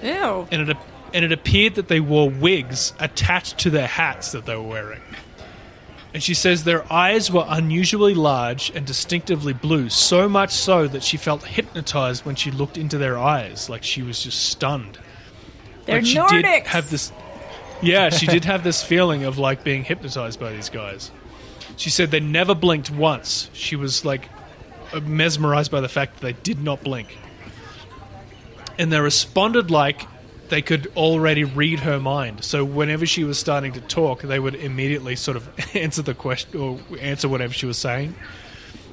Ew. And it appeared that they wore wigs attached to their hats that they were wearing. And she says their eyes were unusually large and distinctively blue, so much so that she felt hypnotized when she looked into their eyes, like she was just stunned. They're she Nordics. did have this. Yeah, she did have this feeling of like being hypnotized by these guys. She said they never blinked once. She was like mesmerized by the fact that they did not blink. And they responded like they could already read her mind. So whenever she was starting to talk, they would immediately sort of answer the question or answer whatever she was saying.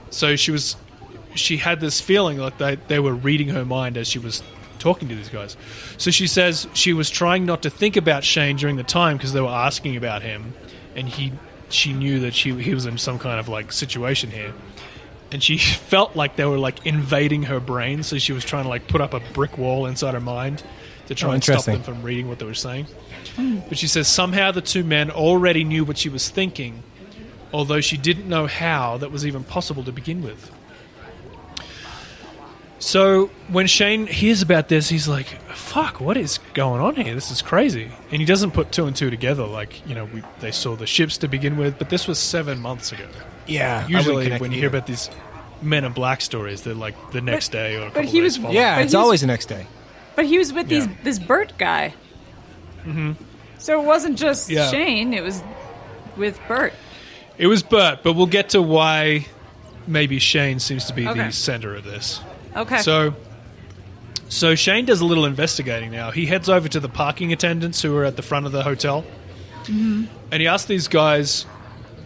So she had this feeling like they were reading her mind as she was talking to these guys. So she says she was trying not to think about Shane during the time because they were asking about him, and she knew that he was in some kind of like situation here. And she felt like they were like invading her brain, so she was trying to like put up a brick wall inside her mind to try and stop them from reading what they were saying. But she says somehow the two men already knew what she was thinking, although she didn't know how that was even possible to begin with. So when Shane hears about this, he's like, fuck, what is going on here? This is crazy. And he doesn't put two and two together. Like, they saw the ships to begin with, but this was 7 months ago. Yeah. Usually when you hear about these Men in Black stories, they're like the next day or a couple days following. Yeah, it's always the next day. But he was with this Bert guy. Mm-hmm. So it wasn't just Shane, it was with Bert. It was Bert, but we'll get to why maybe Shane seems to be the center of this. Okay. So Shane does a little investigating now. He heads over to the parking attendants who are at the front of the hotel. Mm-hmm. And he asks these guys,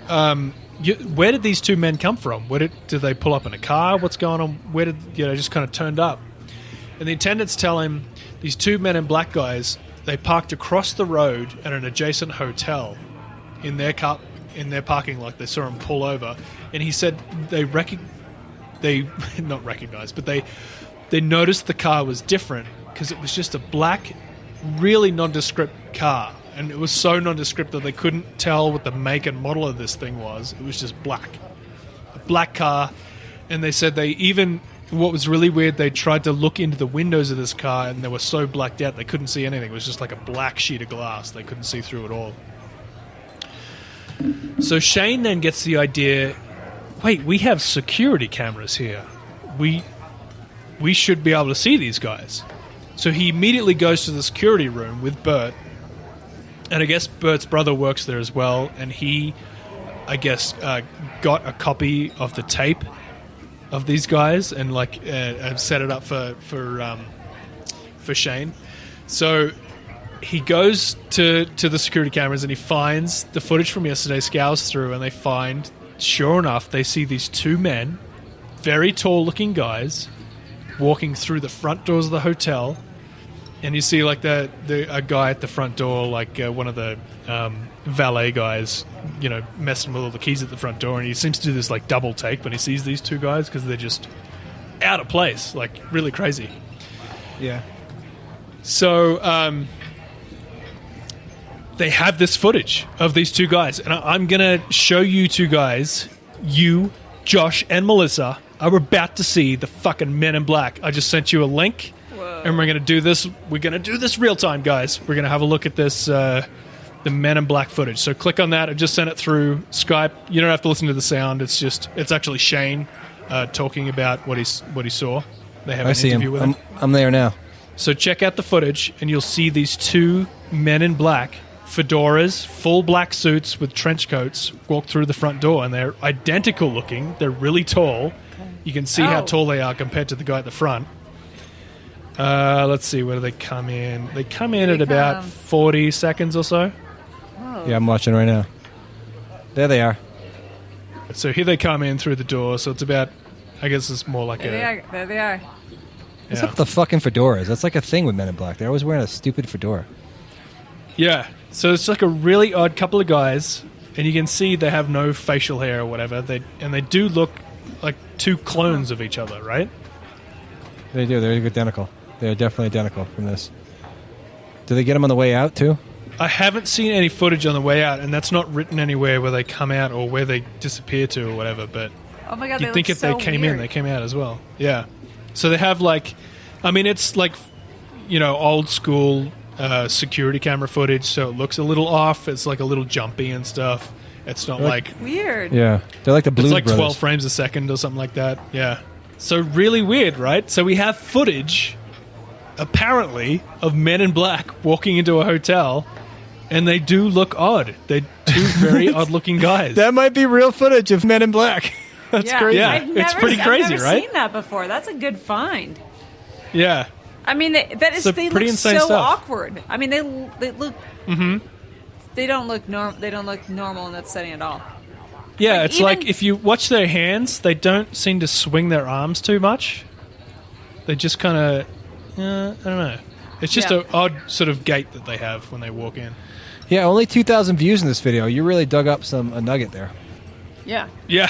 where did these two men come from? Did they pull up in a car? What's going on? Where did just kind of turned up? And the attendants tell him these two Men in Black guys, they parked across the road at an adjacent hotel in their parking lot. They saw him pull over, and he said they not recognized, but they noticed the car was different because it was just a black, really nondescript car. And it was so nondescript that they couldn't tell what the make and model of this thing was. It was just black. A black car. And they said what was really weird, they tried to look into the windows of this car and they were so blacked out they couldn't see anything. It was just like a black sheet of glass. They couldn't see through it all. So Shane then gets the idea, wait, we have security cameras here. We should be able to see these guys. So he immediately goes to the security room with Bert. And I guess Bert's brother works there as well, and he, I guess, got a copy of the tape of these guys and set it up for Shane. So he goes to the security cameras and he finds the footage from yesterday, scours through, and they find, sure enough, they see these two men, very tall-looking guys, walking through the front doors of the hotel. And you see, like, a guy at the front door, like one of the valet guys, messing with all the keys at the front door. And he seems to do this, like, double take when he sees these two guys because they're just out of place, like, really crazy. Yeah. So they have this footage of these two guys. And I'm going to show you two guys, you, Josh, and Melissa, are about to see the fucking Men in Black. I just sent you a link. And we're going to do this. We're going to do this real time, guys. We're going to have a look at this, the Men in Black footage. So click on that. I just sent it through Skype. You don't have to listen to the sound. It's actually Shane talking about what he saw. They have an interview with him. I'm there now. So check out the footage, and you'll see these two Men in Black, fedoras, full black suits with trench coats, walk through the front door, and they're identical looking. They're really tall. You can see how tall they are compared to the guy at the front. Let's see, where do they come in? They come in at about 40 seconds or so. Oh. Yeah, I'm watching right now. There they are. So here they come in through the door, so it's about, I guess it's more like There they are. What's up with the fucking fedoras? That's like a thing with Men in Black. They're always wearing a stupid fedora. Yeah, so it's like a really odd couple of guys, and you can see they have no facial hair or whatever. They do look like two clones of each other, right? They do. They're identical. They're definitely identical from this. Do they get them on the way out, too? I haven't seen any footage on the way out, and that's not written anywhere where they come out or where they disappear to or whatever, but Oh my god, you'd think if so they came weird. in, they came out as well. Yeah. So they have, like... I mean, it's like... old school security camera footage, so it looks a little off. It's like a little jumpy and stuff. It's not like weird. Yeah, they're like the Blues it's like Brothers. 12 frames a second or something like that. Yeah. So really weird, right? So we have footage, apparently, of men in black walking into a hotel, and they do look odd. They're two very odd-looking guys. That might be real footage of Men in Black. That's crazy. Yeah, it's pretty crazy, I've never right? seen that before. That's a good find. Yeah. I mean, they pretty look insane so stuff. awkward. I mean, they look. Mm-hmm. They don't look normal in that setting at all. Yeah, Like, it's even- like if you watch their hands, they don't seem to swing their arms too much. They just kind of, I don't know. It's just Yeah. an odd sort of gait that they have when they walk in. Yeah, only 2,000 views in this video. You really dug up a nugget there. Yeah. Yeah.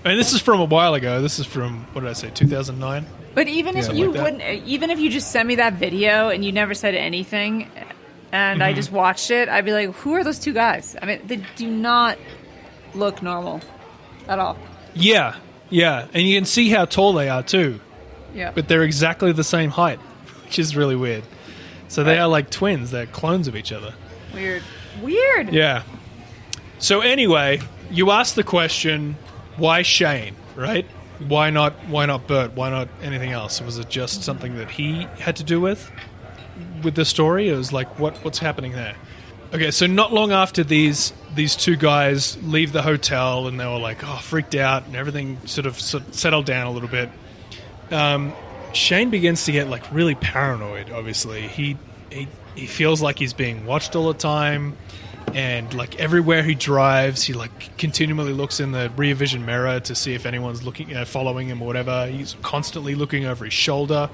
I mean, this is from a while ago. This is from, what did I say, 2009? But even if Yeah, you like that. wouldn't, even if you just sent me that video and you never said anything, and Mm-hmm. I just watched it, I'd be like, "Who are those two guys?" I mean, they do not look normal at all. Yeah. Yeah. And you can see how tall they are, too. Yeah. But they're exactly the same height, which is really weird. So they are like twins. They're clones of each other. Weird. Yeah. So anyway, you asked the question, why Shane, right? Why not Bert? Why not anything else? Was it just something that he had to do with the story? It was like, what's happening there? Okay, so not long after these two guys leave the hotel and they were like, freaked out, and everything sort of settled down a little bit. Shane begins to get like really paranoid. Obviously, he feels like he's being watched all the time, and like everywhere he drives, he like continually looks in the rear vision mirror to see if anyone's looking, following him or whatever. He's constantly looking over his shoulder.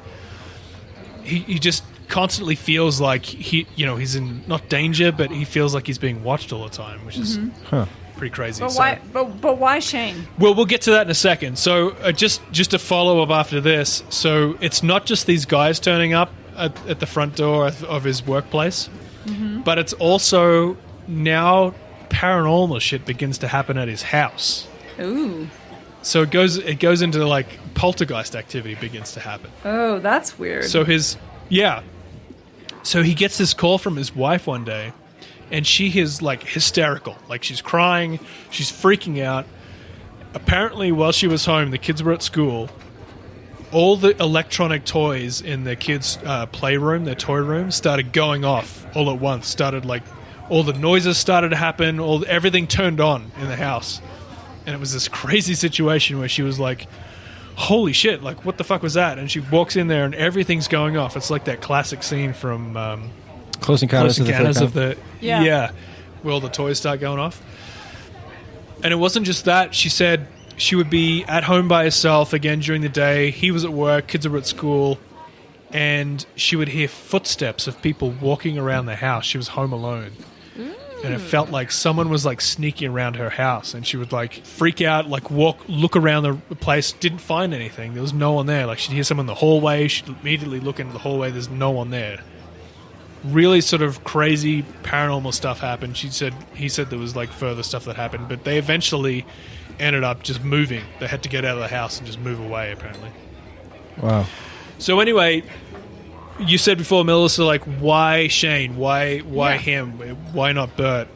He just constantly feels like he's in not danger, but he feels like he's being watched all the time, which is pretty crazy. But So- why? But why Shane? well, we'll get to that in a second. So just a follow-up after this. So it's not just these guys turning up at the front door of his workplace, but it's also now paranormal shit begins to happen at his house. Ooh. So it goes into like poltergeist activity begins to happen. Oh, that's weird. So So he gets this call from his wife one day, and she is like hysterical. Like she's crying, she's freaking out. Apparently, while she was home, the kids were at school. All the electronic toys in the kids' playroom, their toy room, started going off all at once. Started like all the noises started to happen. Everything turned on in the house, and it was this crazy situation where she was like, holy shit, like what the fuck was that? And she walks in there and everything's going off. It's like that classic scene from Close Encounters of the Yeah. where all the toys start going off. And it wasn't just that. She said she would be at home by herself again during the day. He was at work, kids were at school, and she would hear footsteps of people walking around the house. She was home alone. And it felt like someone was like sneaking around her house, and she would like freak out, like look around the place, didn't find anything. There was no one there. Like she'd hear someone in the hallway, she'd immediately look into the hallway, there's no one there. Really sort of crazy paranormal stuff happened. He said there was like further stuff that happened, but they eventually ended up just moving. They had to get out of the house and just move away, apparently. Wow. So anyway, you said before, Melissa, like, why Shane? Why him? Why not Bert?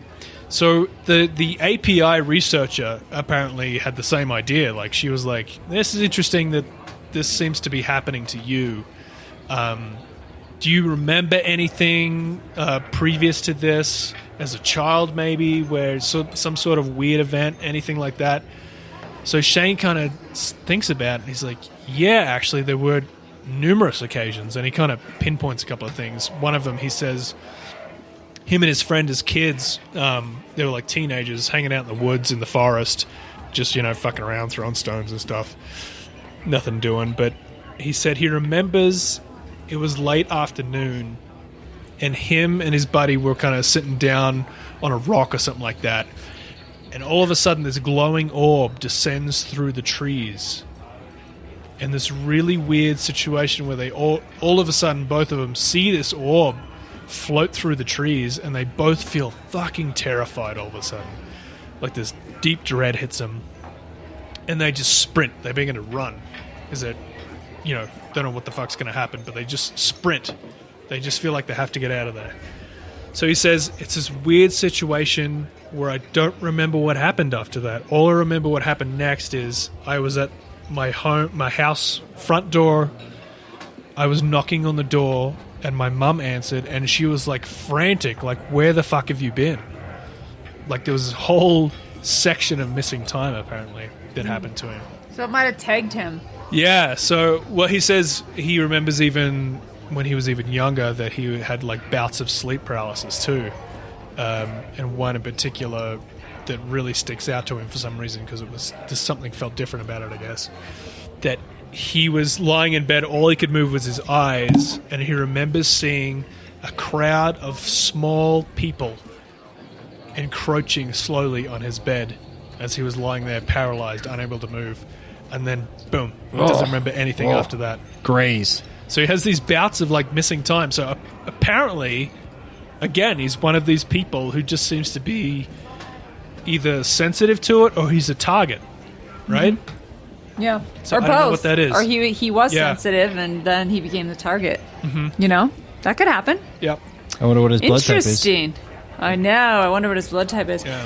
So the API researcher apparently had the same idea. Like, she was like, this is interesting that this seems to be happening to you. Do you remember anything previous to this as a child, maybe, where some sort of weird event, anything like that? So Shane kind of thinks about it, and he's like, yeah, actually, there were numerous occasions, and he kind of pinpoints a couple of things. One of them, he says, him and his friend as kids, they were like teenagers hanging out in the woods in the forest, just, fucking around, throwing stones and stuff. Nothing doing, but he said he remembers it was late afternoon, and him and his buddy were kind of sitting down on a rock or something like that, and all of a sudden this glowing orb descends through the trees. And this really weird situation where they all of a sudden, both of them see this orb float through the trees, and they both feel fucking terrified all of a sudden. Like this deep dread hits them, and they just sprint. They begin to run. Is it, don't know what the fuck's going to happen, but they just sprint They just feel like they have to get out of there. So he says, it's this weird situation where I don't remember what happened after that. All I remember what happened next is I was at my house front door. I was knocking on the door, and my mum answered, and she was like frantic, like, where the fuck have you been? Like, there was this whole section of missing time, apparently, that happened to him. So it might have tagged him. Yeah, so what he says, he remembers even when he was even younger that he had like bouts of sleep paralysis too, and one in particular that really sticks out to him for some reason because it was just something felt different about it, I guess. That he was lying in bed, all he could move was his eyes, and he remembers seeing a crowd of small people encroaching slowly on his bed as he was lying there paralyzed, unable to move, and then boom, he doesn't remember anything after that. Graze. So he has these bouts of like missing time. So apparently, again, he's one of these people who just seems to be either sensitive to it or he's a target, right? Yeah, So or I both. don't know what that is. Or he was Yeah. sensitive and then he became the target. You know, that could happen. Yep. I wonder what his blood type is. Interesting. I know. I wonder what his blood type is. Yeah.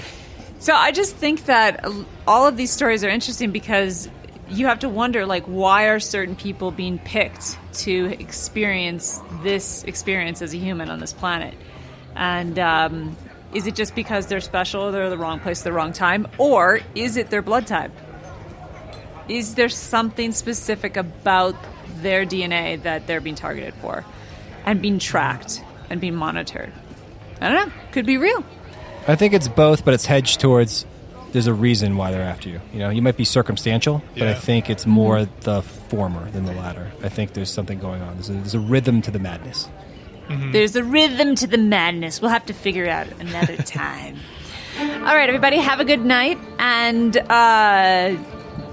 So I just think that all of these stories are interesting because you have to wonder, like, why are certain people being picked to experience this experience as a human on this planet? And is it just because they're special, they're in the wrong place at the wrong time? Or is it their blood type? Is there something specific about their DNA that they're being targeted for and being tracked and being monitored? I don't know. Could be real. I think it's both, but it's hedged towards there's a reason why they're after you. You know, you might be circumstantial, but I think it's more the former than the latter. I think there's something going on. There's a rhythm to the madness. There's a rhythm to the madness. We'll have to figure it out another time. All right, everybody, have a good night. And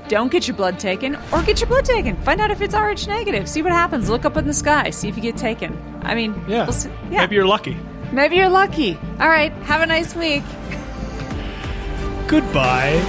don't get your blood taken or get your blood taken. Find out if it's Rh negative. See what happens. Look up in the sky. See if you get taken. I mean, we'll see. Yeah. Maybe you're lucky. Maybe you're lucky. All right, have a nice week. Goodbye.